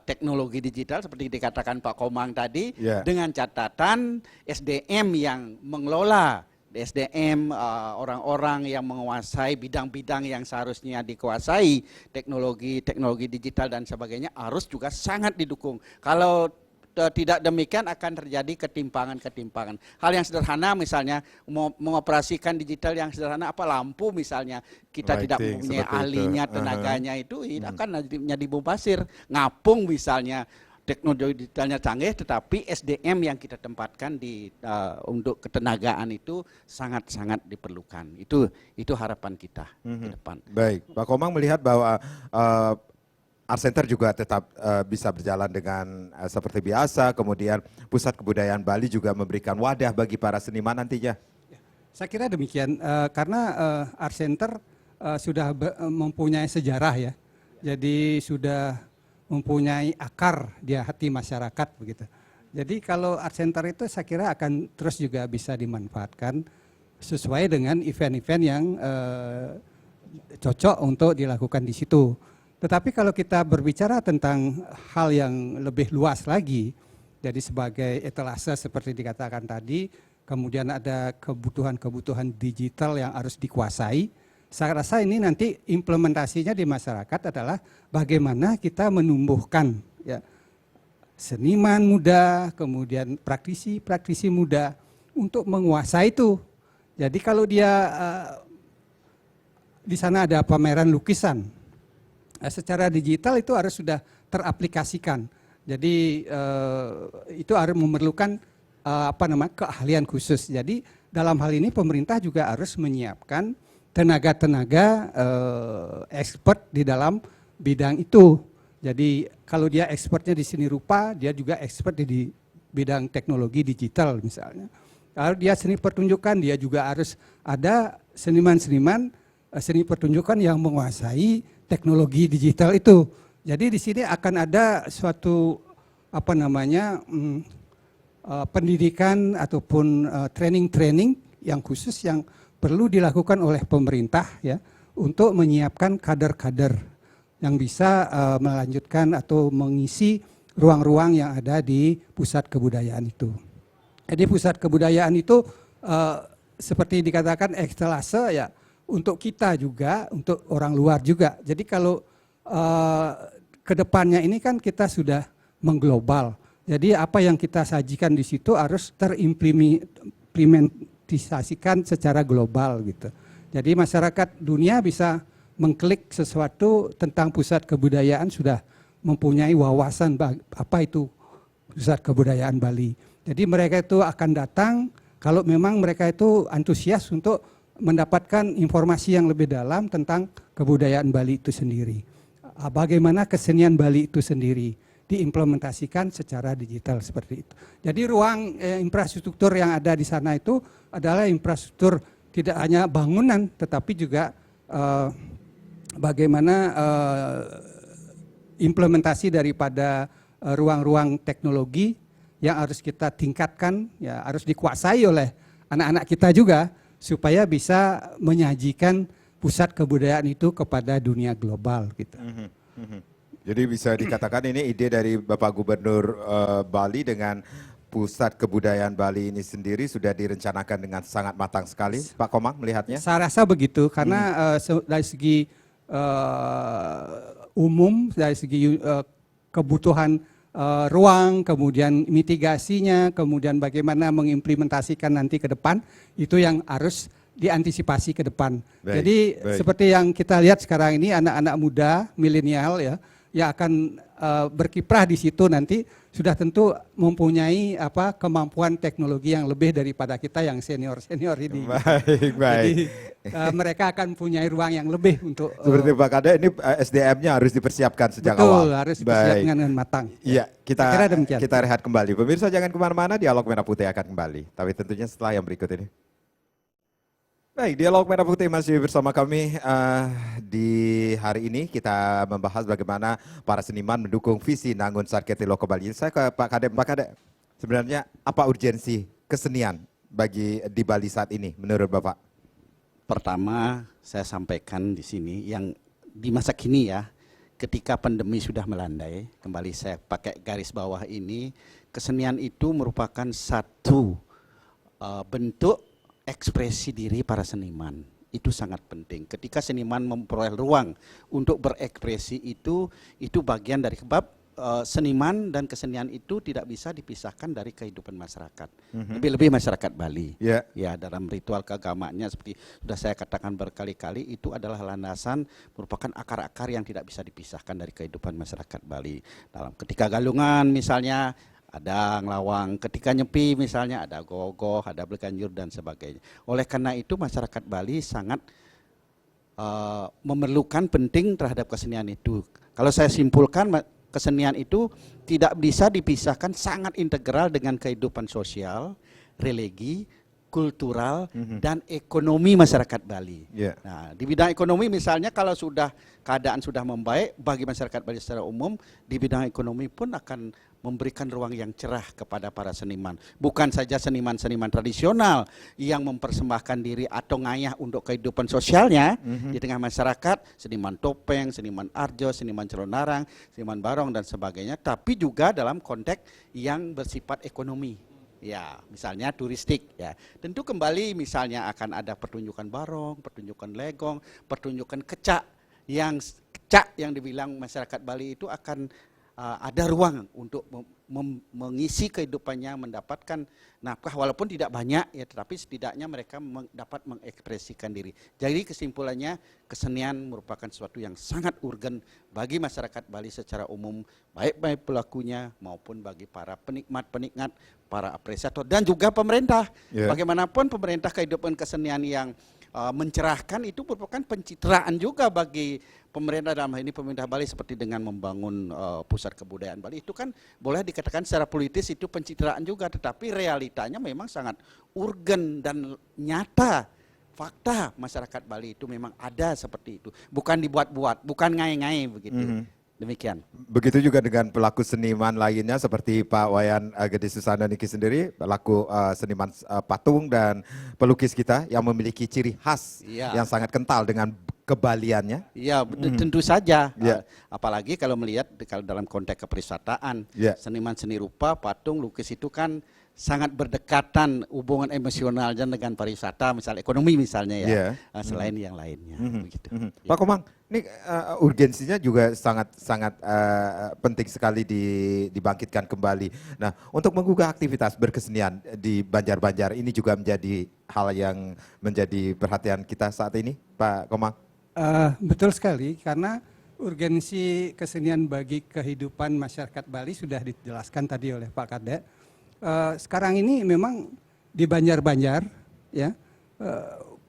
teknologi digital seperti dikatakan Pak Komang tadi, dengan catatan SDM yang mengelola, SDM orang-orang yang menguasai bidang-bidang yang seharusnya dikuasai, teknologi digital dan sebagainya harus juga sangat didukung. Kalau tidak demikian akan terjadi ketimpangan-ketimpangan. Hal yang sederhana misalnya mengoperasikan digital yang sederhana, apa lampu misalnya, kita tidak mempunyai ahlinya, tenaganya itu akan jadi mubazir. Ngapung misalnya, teknologi digitalnya canggih tetapi SDM yang kita tempatkan untuk ketenagaan itu sangat-sangat diperlukan. Itu harapan kita ke depan. Baik, Pak Komang melihat bahwa Art Center juga tetap bisa berjalan dengan seperti biasa, kemudian Pusat Kebudayaan Bali juga memberikan wadah bagi para seniman nantinya. Saya kira demikian, karena Art Center sudah mempunyai sejarah ya, jadi sudah mempunyai akar di hati masyarakat begitu. Jadi kalau Art Center itu saya kira akan terus juga bisa dimanfaatkan sesuai dengan event-event yang cocok untuk dilakukan di situ. Tetapi kalau kita berbicara tentang hal yang lebih luas lagi, jadi sebagai etalase seperti dikatakan tadi, kemudian ada kebutuhan-kebutuhan digital yang harus dikuasai, saya rasa ini nanti implementasinya di masyarakat adalah bagaimana kita menumbuhkan ya, seniman muda, kemudian praktisi muda untuk menguasai itu. Jadi kalau dia di sana ada pameran lukisan, secara digital itu harus sudah teraplikasikan. Jadi itu harus memerlukan keahlian khusus. Jadi dalam hal ini pemerintah juga harus menyiapkan tenaga-tenaga expert di dalam bidang itu. Jadi kalau dia expertnya di seni rupa, dia juga expert di bidang teknologi digital misalnya. Kalau dia seni pertunjukan, dia juga harus ada seniman-seniman seni pertunjukan yang menguasai teknologi digital itu. Jadi di sini akan ada suatu pendidikan ataupun training yang khusus yang perlu dilakukan oleh pemerintah ya untuk menyiapkan kader-kader yang bisa melanjutkan atau mengisi ruang-ruang yang ada di pusat kebudayaan itu. Jadi pusat kebudayaan itu seperti dikatakan etalase ya, untuk kita juga, untuk orang luar juga. Jadi kalau kedepannya ini kan kita sudah mengglobal. Jadi apa yang kita sajikan di situ harus terimplementasikan secara global gitu. Jadi masyarakat dunia bisa mengklik sesuatu tentang pusat kebudayaan, sudah mempunyai wawasan apa itu pusat kebudayaan Bali. Jadi mereka itu akan datang kalau memang mereka itu antusias untuk mendapatkan informasi yang lebih dalam tentang kebudayaan Bali itu sendiri. Bagaimana kesenian Bali itu sendiri diimplementasikan secara digital seperti itu. Jadi ruang infrastruktur yang ada di sana itu adalah infrastruktur tidak hanya bangunan, tetapi juga bagaimana implementasi daripada ruang-ruang teknologi yang harus kita tingkatkan, ya harus dikuasai oleh anak-anak kita juga, supaya bisa menyajikan pusat kebudayaan itu kepada dunia global gitu. Jadi bisa dikatakan ini ide dari Bapak Gubernur Bali dengan pusat kebudayaan Bali ini sendiri sudah direncanakan dengan sangat matang sekali. Pak Komang melihatnya? Saya rasa begitu karena dari segi umum, dari segi kebutuhan ruang, kemudian mitigasinya, kemudian bagaimana mengimplementasikan nanti ke depan, itu yang harus diantisipasi ke depan. Jadi seperti yang kita lihat sekarang ini anak-anak muda, milenial ya, yang akan berkiprah di situ nanti sudah tentu mempunyai kemampuan teknologi yang lebih daripada kita yang senior ini. Baik. Jadi mereka akan punya ruang yang lebih untuk. Seperti Pak Kade, ini SDM-nya harus dipersiapkan sejak awal. Betul, harus dipersiapkan dengan matang. Iya, kita rehat kembali. Pemirsa jangan kemana-mana, Dialog Merah Putih akan kembali. Tapi tentunya setelah yang berikut ini. Baik, Dialog Merah Putih masih bersama kami. Di hari ini kita membahas bagaimana para seniman mendukung visi Nangun Sarketi Loko Bali. Saya ke Pak Kade, sebenarnya apa urgensi kesenian bagi di Bali saat ini menurut Bapak? Pertama, saya sampaikan di sini yang di masa kini ya, ketika pandemi sudah melandai, kembali saya pakai garis bawah ini, kesenian itu merupakan satu bentuk ekspresi diri para seniman. Itu sangat penting. Ketika seniman memperoleh ruang untuk berekspresi itu bagian dari sebab seniman dan kesenian itu tidak bisa dipisahkan dari kehidupan masyarakat. Lebih-lebih masyarakat Bali. Ya, dalam ritual keagamaannya seperti sudah saya katakan berkali-kali, itu adalah landasan merupakan akar-akar yang tidak bisa dipisahkan dari kehidupan masyarakat Bali. Dalam ketika galungan misalnya ada ngelawang, ketika nyepi misalnya ada gogoh, ada berganjur dan sebagainya. Oleh karena itu masyarakat Bali sangat memerlukan penting terhadap kesenian itu. Kalau saya simpulkan, kesenian itu tidak bisa dipisahkan, sangat integral dengan kehidupan sosial, religi, kultural, dan ekonomi masyarakat Bali. Nah, di bidang ekonomi misalnya kalau sudah keadaan sudah membaik bagi masyarakat Bali secara umum, di bidang ekonomi pun akan memberikan ruang yang cerah kepada para seniman. Bukan saja seniman-seniman tradisional yang mempersembahkan diri atau ngayah untuk kehidupan sosialnya di tengah masyarakat, seniman topeng, seniman arjo, seniman celonarang, seniman barong dan sebagainya, tapi juga dalam konteks yang bersifat ekonomi. Ya, misalnya turistik ya. Tentu kembali misalnya akan ada pertunjukan barong, pertunjukan legong, pertunjukan kecak yang dibilang masyarakat Bali itu akan ada ruang untuk mengisi kehidupannya, mendapatkan nafkah walaupun tidak banyak ya, tetapi setidaknya mereka dapat mengekspresikan diri. Jadi kesimpulannya kesenian merupakan sesuatu yang sangat urgen bagi masyarakat Bali secara umum, baik pelakunya maupun bagi para penikmat, para apresiator dan juga pemerintah. Bagaimanapun pemerintah kehidupan kesenian yang mencerahkan itu merupakan pencitraan juga bagi pemerintah, dalam hal ini pemerintah Bali seperti dengan membangun pusat kebudayaan Bali. Itu kan boleh dikatakan secara politis itu pencitraan juga, tetapi realitanya memang sangat urgen dan nyata. Fakta masyarakat Bali itu memang ada seperti itu, bukan dibuat-buat, bukan ngai-ngai begitu. Demikian. Begitu juga dengan pelaku seniman lainnya seperti Pak Wayan Gede Susana Niki sendiri, pelaku seniman patung dan pelukis kita yang memiliki ciri khas yang sangat kental dengan kebaliannya. Iya, tentu saja. Apalagi kalau melihat kalau dalam konteks kepariwisataan, seniman seni rupa, patung, lukis itu kan sangat berdekatan hubungan emosionalnya dengan pariwisata, misalnya ekonomi misalnya ya, selain yang lainnya. Begitu. Pak Komang, ini urgensinya juga sangat penting sekali dibangkitkan kembali. Nah, untuk menggugah aktivitas berkesenian di Banjar-Banjar ini juga menjadi hal yang menjadi perhatian kita saat ini, Pak Komang. Betul sekali, karena urgensi kesenian bagi kehidupan masyarakat Bali sudah dijelaskan tadi oleh Pak Kade. Sekarang ini memang di Banjar-Banjar ya,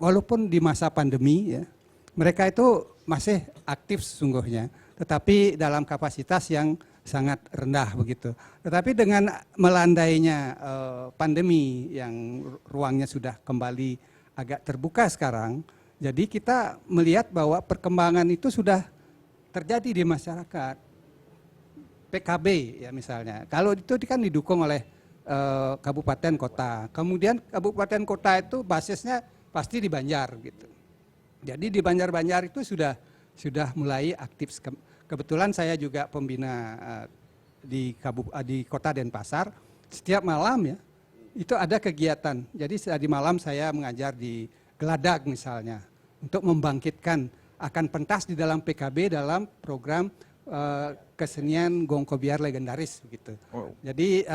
walaupun di masa pandemi ya, mereka itu masih aktif sesungguhnya, tetapi dalam kapasitas yang sangat rendah begitu. Tetapi dengan melandainya pandemi yang ruangnya sudah kembali agak terbuka sekarang, jadi kita melihat bahwa perkembangan itu sudah terjadi di masyarakat. PKB ya misalnya, kalau itu kan didukung oleh kabupaten kota. Kemudian kabupaten kota itu basisnya pasti di Banjar gitu. Jadi di Banjar-Banjar itu sudah mulai aktif. Kebetulan saya juga pembina di Kota Denpasar. Setiap malam ya itu ada kegiatan. Jadi di malam saya mengajar di Geladak misalnya untuk membangkitkan akan pentas di dalam PKB dalam program kesenian Gongkobiar legendaris begitu. Oh. Jadi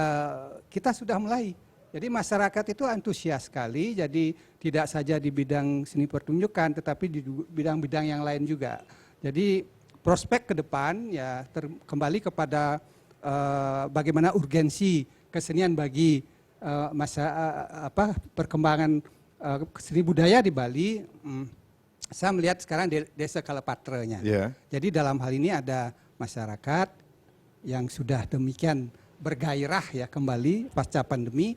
kita sudah mulai. Jadi masyarakat itu antusias sekali. Jadi tidak saja di bidang seni pertunjukan, tetapi di bidang-bidang yang lain juga. Jadi prospek ke depan ya kembali kepada bagaimana urgensi kesenian bagi perkembangan seni budaya di Bali. Saya melihat sekarang desa Kalapatranya. Yeah. Jadi dalam hal ini ada masyarakat yang sudah demikian bergairah ya kembali pasca pandemi.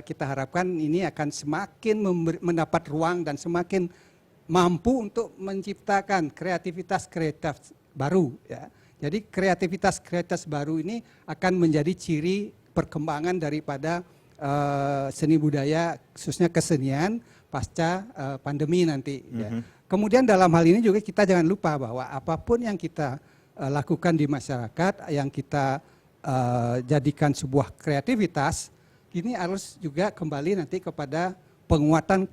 Kita harapkan ini akan semakin mendapat ruang dan semakin mampu untuk menciptakan kreativitas baru ya. Jadi kreativitas baru ini akan menjadi ciri perkembangan daripada seni budaya khususnya kesenian pasca pandemi nanti ya. Kemudian dalam hal ini juga kita jangan lupa bahwa apapun yang kita lakukan di masyarakat, yang kita jadikan sebuah kreativitas, ini harus juga kembali nanti kepada penguatan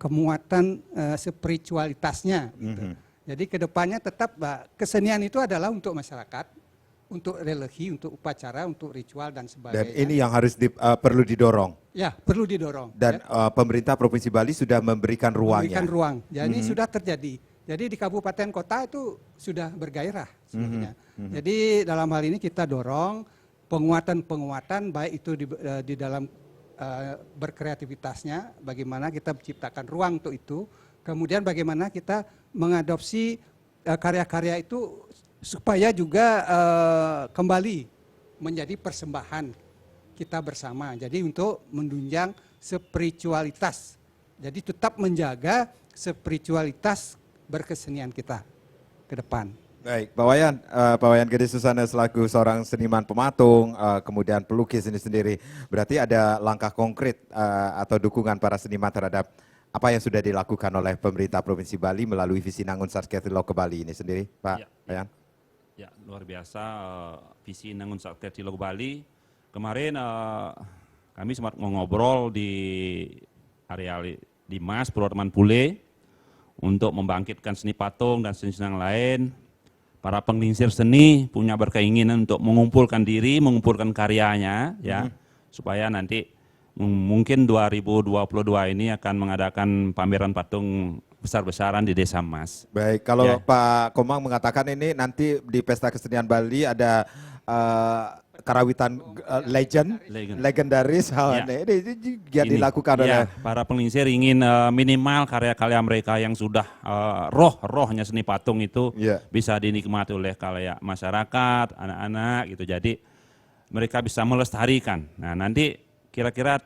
spiritualitasnya. Gitu. Jadi kedepannya tetap kesenian itu adalah untuk masyarakat, untuk religi, untuk upacara, untuk ritual dan sebagainya. Dan ini yang harus perlu didorong. Ya, perlu didorong. Dan ya. Pemerintah Provinsi Bali sudah memberikan ruangnya. Memberikan ruang. Jadi sudah terjadi. Jadi di kabupaten kota itu sudah bergairah sebenarnya. Jadi dalam hal ini kita dorong penguatan baik itu di dalam berkreativitasnya, bagaimana kita menciptakan ruang untuk itu. Kemudian bagaimana kita mengadopsi karya-karya itu supaya juga kembali menjadi persembahan kita bersama. Jadi untuk menunjang spiritualitas. Jadi tetap menjaga spiritualitas berkesenian kita ke depan. Baik, Pak Wayan Gede Susana selaku seorang seniman pematung, kemudian pelukis ini sendiri. Berarti ada langkah konkret atau dukungan para seniman terhadap apa yang sudah dilakukan oleh pemerintah Provinsi Bali melalui visi Nangun Sarketilo ke Bali ini sendiri, Pak Wayan? Ya, luar biasa visi Nangun Sarketilo ke Bali. Kemarin kami sempat ngobrol di area Dimas, Purworeman Pule, untuk membangkitkan seni patung dan seni yang lain. Para penglingsir seni punya berkeinginan untuk mengumpulkan diri, mengumpulkan karyanya, ya, supaya nanti mungkin 2022 ini akan mengadakan pameran patung besar-besaran di Desa Mas. Baik, kalau ya. Pak Komang mengatakan ini nanti di Pesta Kesenian Bali ada karawitan legendaris, ini dilakukan oleh para penglingsir ingin minimal karya-karya mereka yang sudah rohnya seni patung itu bisa dinikmati oleh khalayak masyarakat, anak-anak gitu. Jadi mereka bisa melestarikan. Nah, nanti kira-kira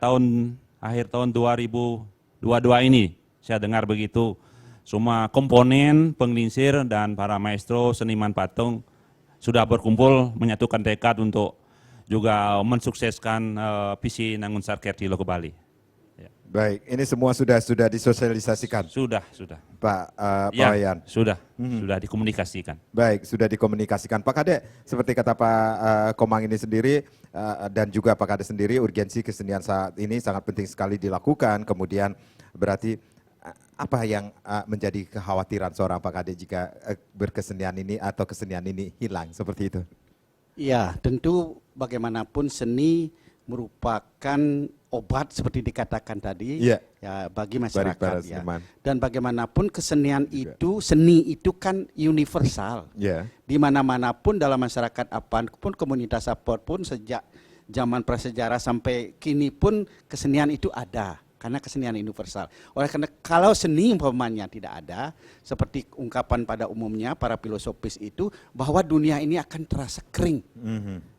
akhir tahun 2022 ini saya dengar begitu, semua komponen penglingsir dan para maestro seniman patung sudah berkumpul menyatukan tekad untuk juga mensukseskan visi Nangun Sarketilo ke Bali. Ya. Baik, ini semua sudah disosialisasikan. Sudah. Pak Wayan. Sudah dikomunikasikan. Baik, sudah dikomunikasikan. Pak Kade, seperti kata Pak Komang ini sendiri dan juga Pak Kade sendiri, urgensi kesenian saat ini sangat penting sekali dilakukan. Kemudian berarti apa yang menjadi kekhawatiran seorang Pak Kade jika berkesenian ini atau kesenian ini hilang seperti itu? Ya, tentu bagaimanapun seni merupakan obat seperti dikatakan tadi ya bagi masyarakat ya. Dan bagaimanapun kesenian itu, seni itu kan universal. Di mana-manapun dalam masyarakat apapun, komunitas apapun, sejak zaman prasejarah sampai kini pun kesenian itu ada. Karena kesenian universal. Oleh karena kalau seni umpamanya tidak ada, seperti ungkapan pada umumnya para filosofis itu, bahwa dunia ini akan terasa kering.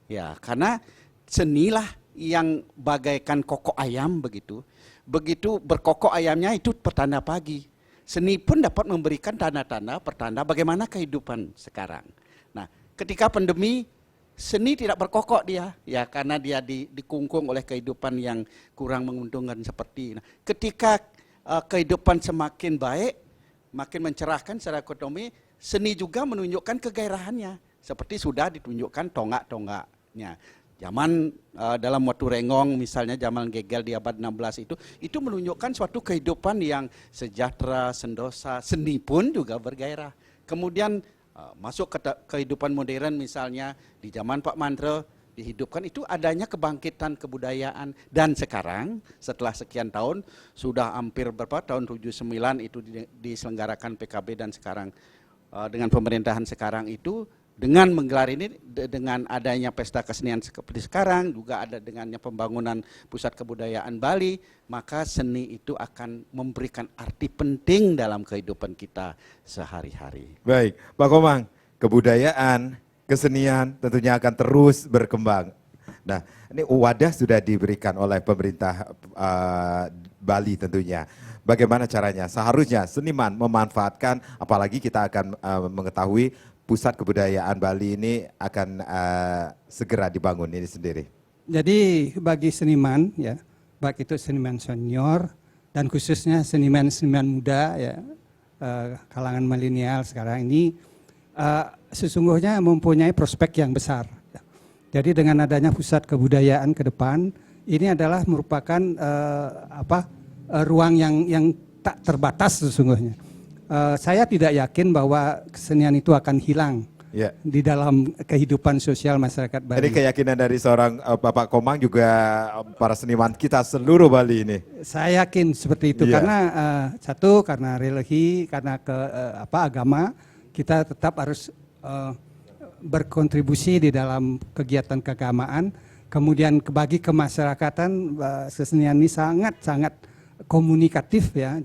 Ya, karena senilah yang bagaikan kokok ayam begitu. Begitu berkokok ayamnya itu pertanda pagi. Seni pun dapat memberikan tanda-tanda pertanda bagaimana kehidupan sekarang. Nah, ketika pandemi, seni tidak berkokok dia, ya karena dia dikungkung oleh kehidupan yang kurang menguntungkan seperti. Nah, ketika kehidupan semakin baik, makin mencerahkan secara ekonomi, seni juga menunjukkan kegairahannya, seperti sudah ditunjukkan tonggak-tonggaknya. Zaman dalam waktu Rengong misalnya, zaman Gegel di abad 16 itu menunjukkan suatu kehidupan yang sejahtera, sentosa, seni pun juga bergairah. Kemudian masuk ke kehidupan modern misalnya di zaman Pak Mandro dihidupkan itu adanya kebangkitan kebudayaan, dan sekarang setelah sekian tahun sudah hampir berapa tahun 79 itu diselenggarakan PKB, dan sekarang dengan pemerintahan sekarang itu dengan menggelar ini dengan adanya pesta kesenian seperti sekarang, juga ada dengannya pembangunan pusat kebudayaan Bali, maka seni itu akan memberikan arti penting dalam kehidupan kita sehari-hari. Baik, Pak Komang, kebudayaan, kesenian tentunya akan terus berkembang. Nah, ini wadah sudah diberikan oleh pemerintah Bali tentunya. Bagaimana caranya? Seharusnya seniman memanfaatkan, apalagi kita akan mengetahui pusat kebudayaan Bali ini akan segera dibangun ini sendiri. Jadi bagi seniman ya, baik itu seniman senior dan khususnya seniman-seniman muda ya, kalangan milenial sekarang ini sesungguhnya mempunyai prospek yang besar. Jadi dengan adanya pusat kebudayaan ke depan, ini adalah merupakan ruang yang tak terbatas sesungguhnya. Saya tidak yakin bahwa kesenian itu akan hilang di dalam kehidupan sosial masyarakat Bali. Jadi keyakinan dari seorang Bapak Komang juga para seniman kita seluruh Bali ini. Saya yakin seperti itu karena satu karena religi, karena agama, kita tetap harus berkontribusi di dalam kegiatan keagamaan. Kemudian bagi kemasyarakatan, kesenian ini sangat komunikatif ya,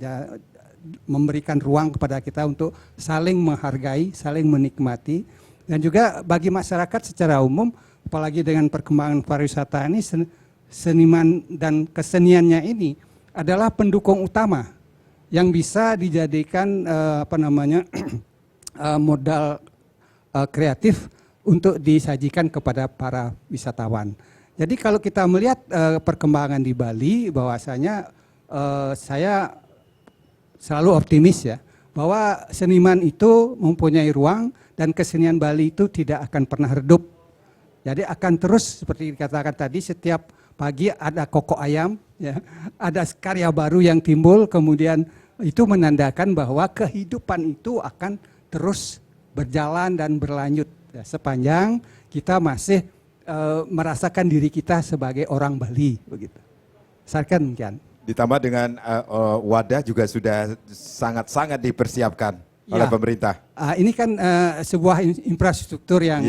memberikan ruang kepada kita untuk saling menghargai, saling menikmati, dan juga bagi masyarakat secara umum, apalagi dengan perkembangan pariwisata ini, seniman dan keseniannya ini adalah pendukung utama yang bisa dijadikan modal kreatif untuk disajikan kepada para wisatawan. Jadi kalau kita melihat perkembangan di Bali, bahwasanya saya selalu optimis ya, bahwa seniman itu mempunyai ruang dan kesenian Bali itu tidak akan pernah redup. Jadi akan terus seperti dikatakan tadi, setiap pagi ada kokok ayam, ya, ada karya baru yang timbul, kemudian itu menandakan bahwa kehidupan itu akan terus berjalan dan berlanjut ya, sepanjang kita masih merasakan diri kita sebagai orang Bali begitu. Saya kan demikian. Ditambah dengan wadah juga sudah sangat-sangat dipersiapkan oleh pemerintah. Ini kan sebuah infrastruktur yang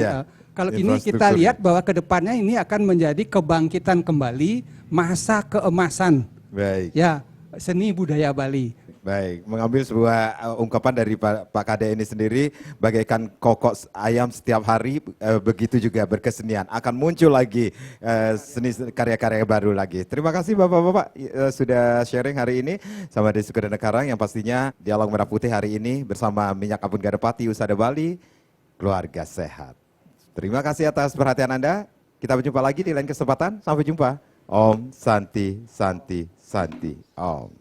kalau ini kita lihat bahwa kedepannya ini akan menjadi kebangkitan kembali masa keemasan. Baik. Ya, seni budaya Bali. Baik, mengambil sebuah ungkapan dari Pak Kade ini sendiri, bagaikan kokok ayam setiap hari, begitu juga berkesenian. Akan muncul lagi seni karya-karya baru lagi. Terima kasih Bapak-Bapak sudah sharing hari ini sama Desi Kudana Karang, yang pastinya Dialog Merah Putih hari ini bersama Minyak Apung Gadapati Usada Bali, keluarga sehat. Terima kasih atas perhatian Anda. Kita berjumpa lagi di lain kesempatan. Sampai jumpa. Om Santi Santi Santi Om.